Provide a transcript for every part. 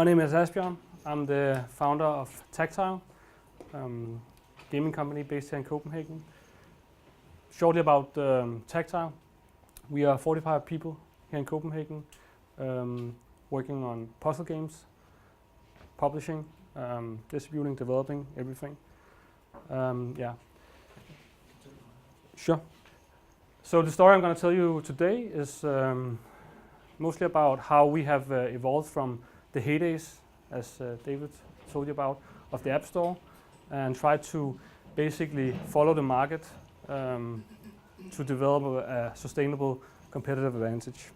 My name is Asbjørn. I'm the founder of Tactile, gaming company based here in Copenhagen. Shortly about Tactile, we are 45 people here in Copenhagen, working on puzzle games, publishing, distributing, developing, everything. Yeah. Sure. So the story I'm going to tell you today is mostly about how we have evolved from the heydays, as David told you about, of the App Store, and try to basically follow the market to develop a sustainable competitive advantage.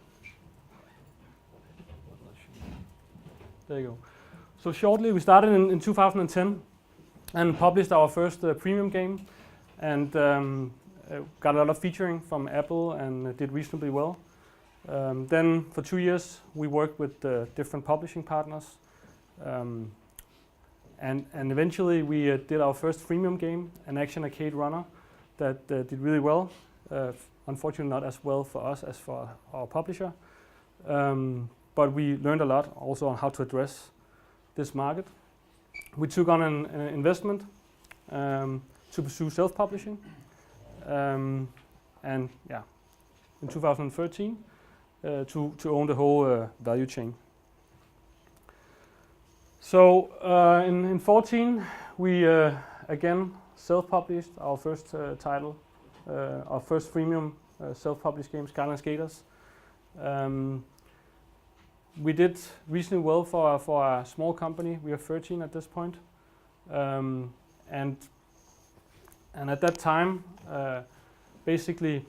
There you go. So shortly, we started in 2010 and published our first premium game, and got a lot of featuring from Apple and did reasonably well. Then for 2 years we worked with different publishing partners, and eventually we did our first freemium game, an action arcade runner that did really well. Unfortunately not as well for us as for our publisher, but we learned a lot also on how to address this market. We took on an investment to pursue self-publishing. And yeah, in 2013 to own the whole value chain. So in 2014 we again self-published our first title, our first freemium self-published game, Skyline Skaters. We did reasonably well for a small company. We are 13 at this point, and at that time, basically,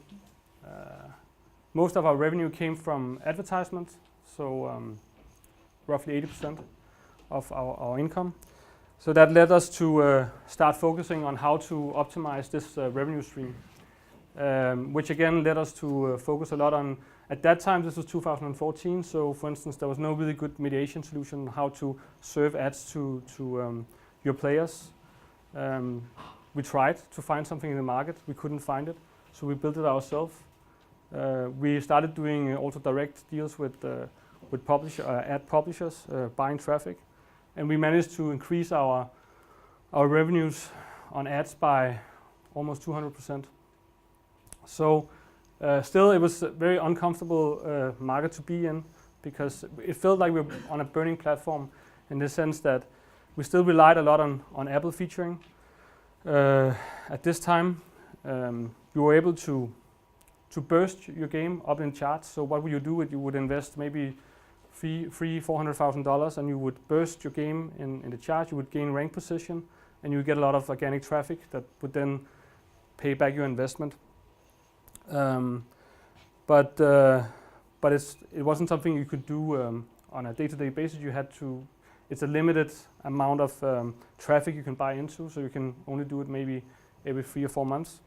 most of our revenue came from advertisements, so roughly 80% of our income. So that led us to start focusing on how to optimize this revenue stream, which again led us to focus a lot on, at that time, this was 2014, so for instance, there was no really good mediation solution on how to serve ads to your players. We tried to find something in the market, we couldn't find it, so we built it ourselves. We started doing also direct deals with ad publishers, buying traffic, and we managed to increase our revenues on ads by almost 200%. So still it was a very uncomfortable market to be in, because it felt like we were on a burning platform, in the sense that we still relied a lot on Apple featuring. At this time, you were able to burst your game up in charts. So what would you do? You would invest maybe $400,000, and you would burst your game in the chart. You would gain rank position, and you would get a lot of organic traffic that would then pay back your investment. But it wasn't something you could do on a day-to-day basis. You had to. It's a limited amount of traffic you can buy into, so you can only do it maybe every 3 or 4 months.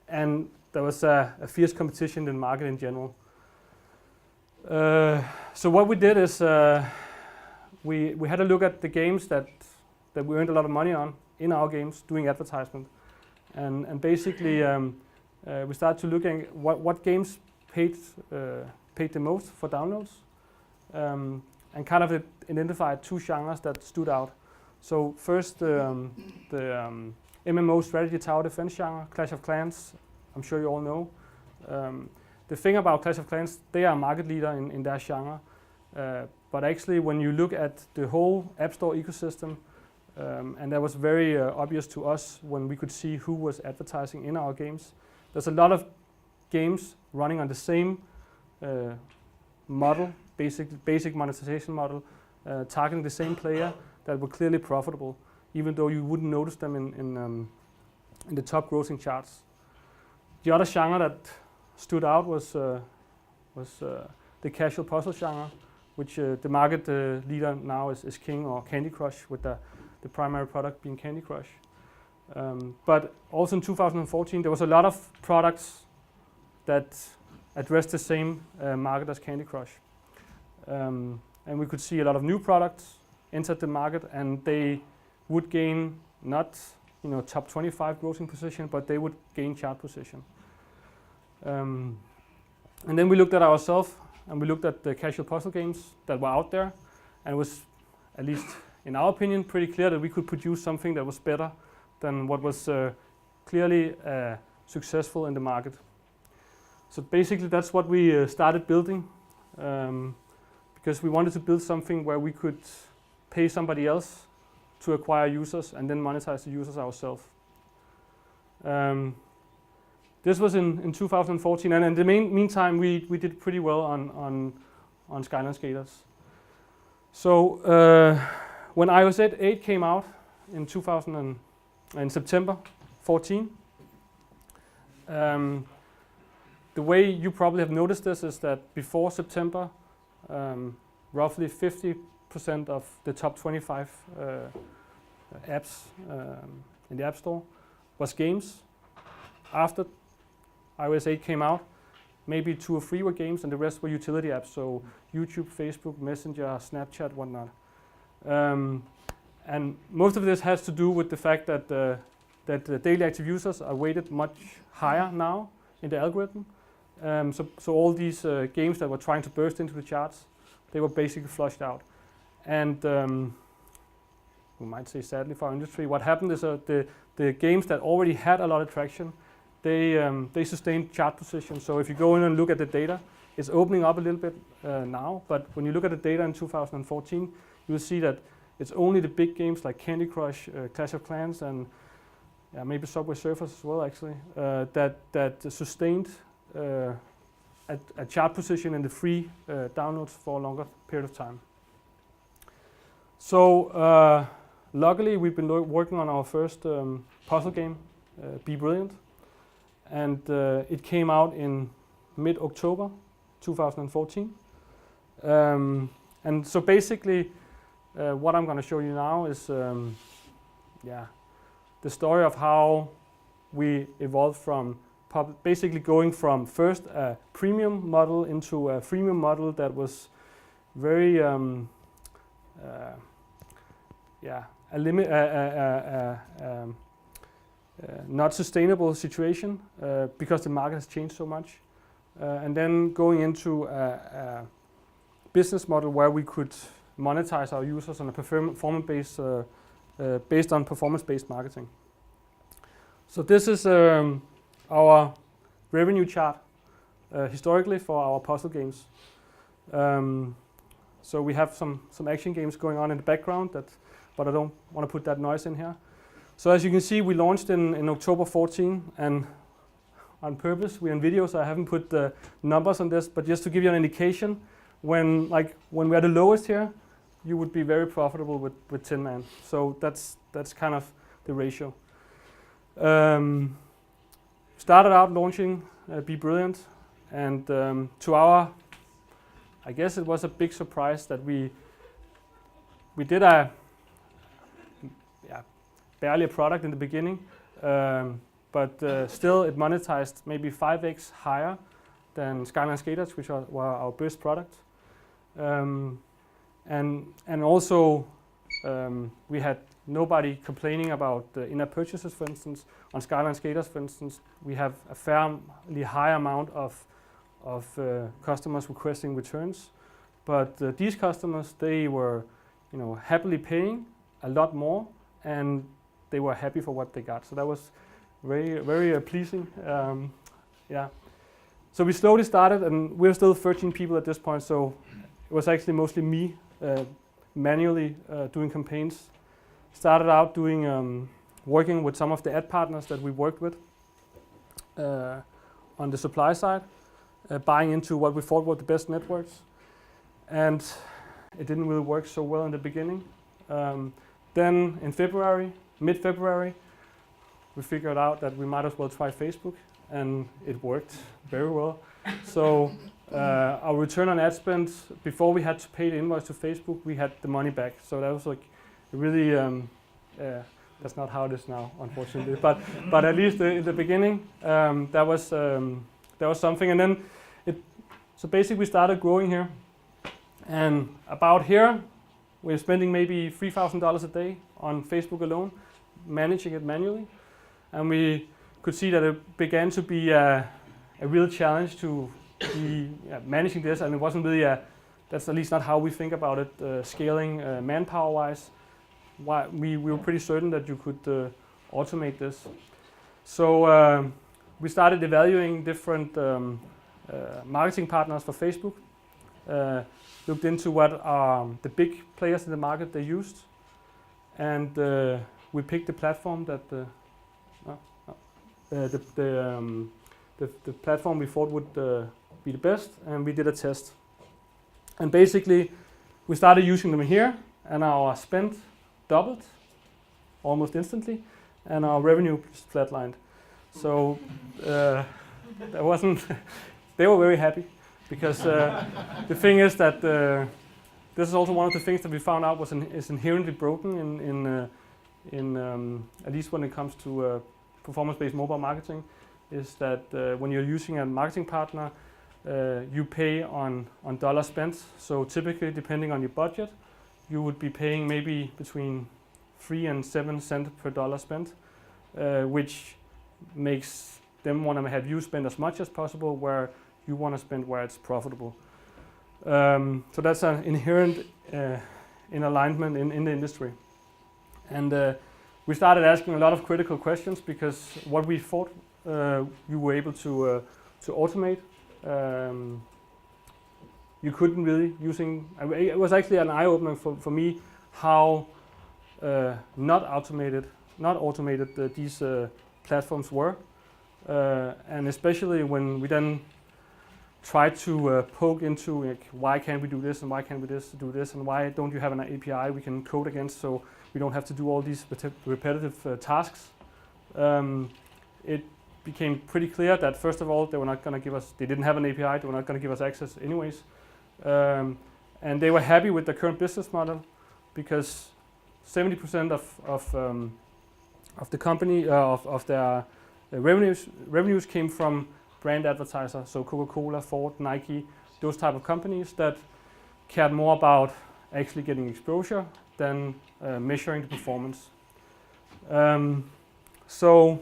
And there was a fierce competition in the market in general. So what we did is we had a look at the games that we earned a lot of money on in our games, doing advertisement, and basically we started to look at what games paid the most for downloads. And kind of identified 2 genres that stood out. So first, the MMO strategy tower defense genre, Clash of Clans. I'm sure you all know. The thing about Clash of Clans, they are a market leader in their genre. But actually, when you look at the whole App Store ecosystem, and that was very obvious to us when we could see who was advertising in our games. There's a lot of games running on the same model, basic monetization model, targeting the same player, that were clearly profitable, even though you wouldn't notice them in the top grossing charts. The other genre that stood out was the casual puzzle genre, which the market leader now is King or Candy Crush, with the primary product being Candy Crush. But also in 2014, there was a lot of products that addressed the same market as Candy Crush. And we could see a lot of new products entered the market, and they would gain not top 25 grossing position, but they would gain chart position. And then we looked at ourselves and we looked at the casual puzzle games that were out there, and it was, at least in our opinion, pretty clear that we could produce something that was better than what was clearly successful in the market. So basically that's what we started building, because we wanted to build something where we could pay somebody else to acquire users and then monetize the users ourselves. This was in 2014, and in the meantime we did pretty well on Skyline Skaters. So when iOS 8 came out in September 14, the way you probably have noticed this is that before September, roughly 50% of the top 25 apps in the App Store was games. After iOS 8 came out, maybe 2 or 3 were games, and the rest were utility apps, so YouTube, Facebook, Messenger, Snapchat, whatnot. And most of this has to do with the fact that the daily active users are weighted much higher now in the algorithm. So all these games that were trying to burst into the charts, they were basically flushed out. And we might say sadly for our industry, what happened is the games that already had a lot of traction, they sustained chart position. So if you go in and look at the data, it's opening up a little bit now, but when you look at the data in 2014, you'll see that it's only the big games like Candy Crush, Clash of Clans, and maybe Subway Surfers as well, actually, that sustained a chart position in the free downloads for a longer period of time. So luckily, we've been working on our first puzzle game, Be Brilliant, and it came out in mid-October 2014. And so basically, what I'm going to show you now is the story of how we evolved from basically going from first a premium model into a freemium model that was very not sustainable situation because the market has changed so much, and then going into a business model where we could monetize our users on a performance-based based on performance-based marketing. So this is our revenue chart historically for our puzzle games. So we have some action games going on in the background, but I don't want to put that noise in here. So as you can see, we launched in October 14, and on purpose, we're in video, so I haven't put the numbers on this, but just to give you an indication, when we're at the lowest here, you would be very profitable with 10 man. So that's kind of the ratio. Started out launching Be Brilliant, and to our, I guess it was a big surprise that we did barely a product in the beginning, but still it monetized maybe 5x higher than Skyline Skaters, which were our best product. And also we had nobody complaining about the in-app purchases, for instance. On Skyline Skaters, for instance, we have a fairly high amount of customers requesting returns, but these customers, they were, happily paying a lot more, and they were happy for what they got. So that was very, very pleasing. So we slowly started, and we're still 13 people at this point. So it was actually mostly me manually doing campaigns. Started out doing working with some of the ad partners that we worked with on the supply side, buying into what we thought were the best networks, and it didn't really work so well in the beginning. Then in mid-February, we figured out that we might as well try Facebook, and it worked very well. So our return on ad spend, before we had to pay the invoice to Facebook, we had the money back. So that was like really, that's not how it is now, unfortunately. But at least in the beginning, that was something. And then so basically we started growing here, and about here, we're spending maybe $3,000 a day on Facebook alone, managing it manually, and we could see that it began to be a real challenge to be managing this, and it wasn't really that's at least not how we think about it, scaling manpower-wise. We were pretty certain that you could automate this. So we started evaluating different marketing partners for Facebook, looked into what the big players in the market they used, and we picked the platform that the platform we thought would be the best, and we did a test. And basically, we started using them here, and our spend doubled almost instantly, and our revenue flatlined. So that wasn't. They were very happy because the thing is that this is also one of the things that we found out is inherently broken in at least when it comes to performance-based mobile marketing, is that when you're using a marketing partner, you pay on dollar spent. So typically, depending on your budget, you would be paying maybe between 3 and 7 cents per dollar spent, which makes them want to have you spend as much as possible where you want to spend where it's profitable. So that's an inherent in alignment in the industry. And we started asking a lot of critical questions because what we thought you were able to automate, you couldn't really using. It was actually an eye-opener for me how not automated these platforms were, and especially when we then tried to poke into like, why can't we do this and why can't we do this and why don't you have an API we can code against so we don't have to do all these repetitive tasks. It became pretty clear that first of all they were not going to give us. They didn't have an API. They were not going to give us access anyways, and they were happy with the current business model because 70% of the company of their revenues came from brand advertisers, so Coca-Cola, Ford, Nike, those type of companies that cared more about actually getting exposure than measuring the performance. So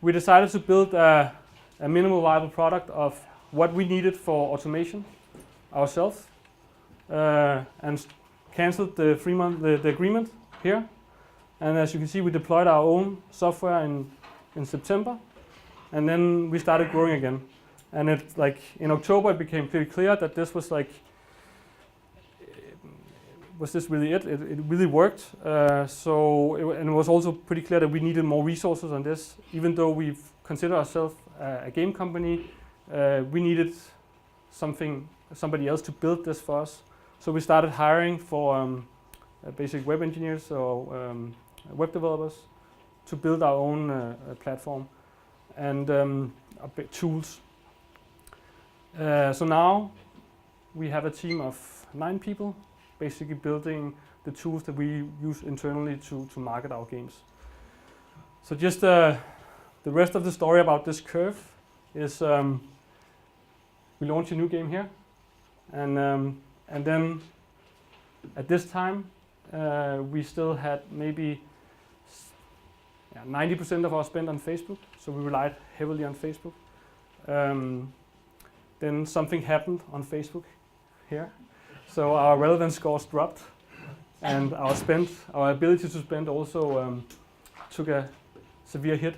we decided to build a minimal viable product of what we needed for automation ourselves, and canceled the 3-month the agreement here. And as you can see, we deployed our own software in September, and then we started growing again. And it's like in October, it became pretty clear that this was like, was this really it? It really worked. And it was also pretty clear that we needed more resources on this. Even though we've considered ourselves a game company, we needed somebody else to build this for us. So we started hiring for basic web engineers or web developers to build our own platform and tools. So now we have a team of 9 people, basically building the tools that we use internally to market our games. So just the rest of the story about this curve is we launched a new game here, and then at this time we still had maybe 90% of our spend on Facebook, so we relied heavily on Facebook. Then something happened on Facebook here, so our relevance scores dropped, and our ability to spend also took a severe hit.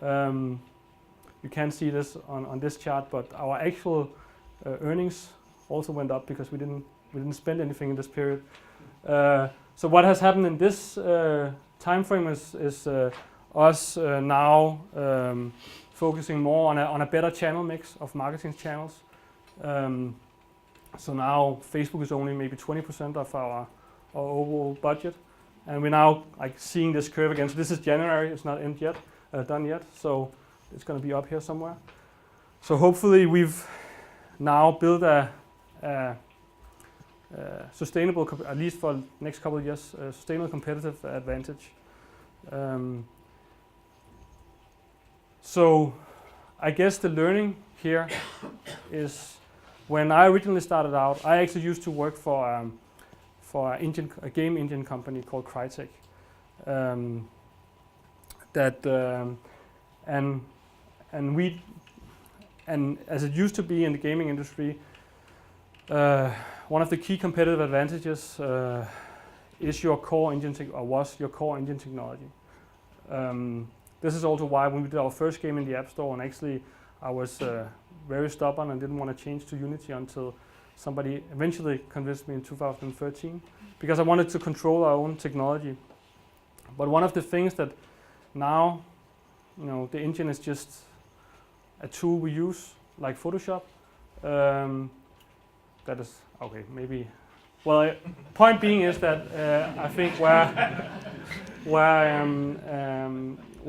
You can't see this on this chart, but our actual earnings also went up because we didn't spend anything in this period. So what has happened in this time frame is us now focusing more on a better channel mix of marketing channels. So now Facebook is only maybe 20% of our overall budget, and we're now like seeing this curve again. So this is January; it's not done yet. So it's going to be up here somewhere. So hopefully we've now built a sustainable, at least for the next couple of years, sustainable competitive advantage. So I guess the learning here is when I originally started out, I actually used to work for a game engine company called Crytek. and as it used to be in the gaming industry, one of the key competitive advantages is your core engine was your core engine technology. This is also why when we did our first game in the App Store, and actually I was very stubborn and didn't want to change to Unity until somebody eventually convinced me in 2013, because I wanted to control our own technology. But one of the things that now, the engine is just a tool we use, like Photoshop. That is okay. Maybe. Well, point being is that I think where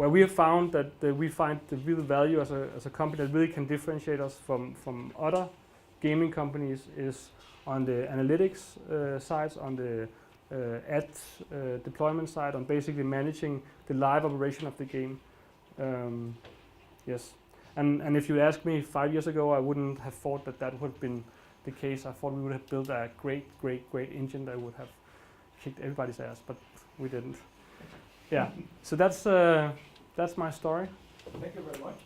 we have found that we find the real value as a company that really can differentiate us from other gaming companies is on the analytics sides, on the ad deployment side, on basically managing the live operation of the game. Yes, and if you asked me 5 years ago, I wouldn't have thought that would have been the case. I thought we would have built a great engine that would have kicked everybody's ass, but we didn't. Yeah, so that's my story. Thank you very much.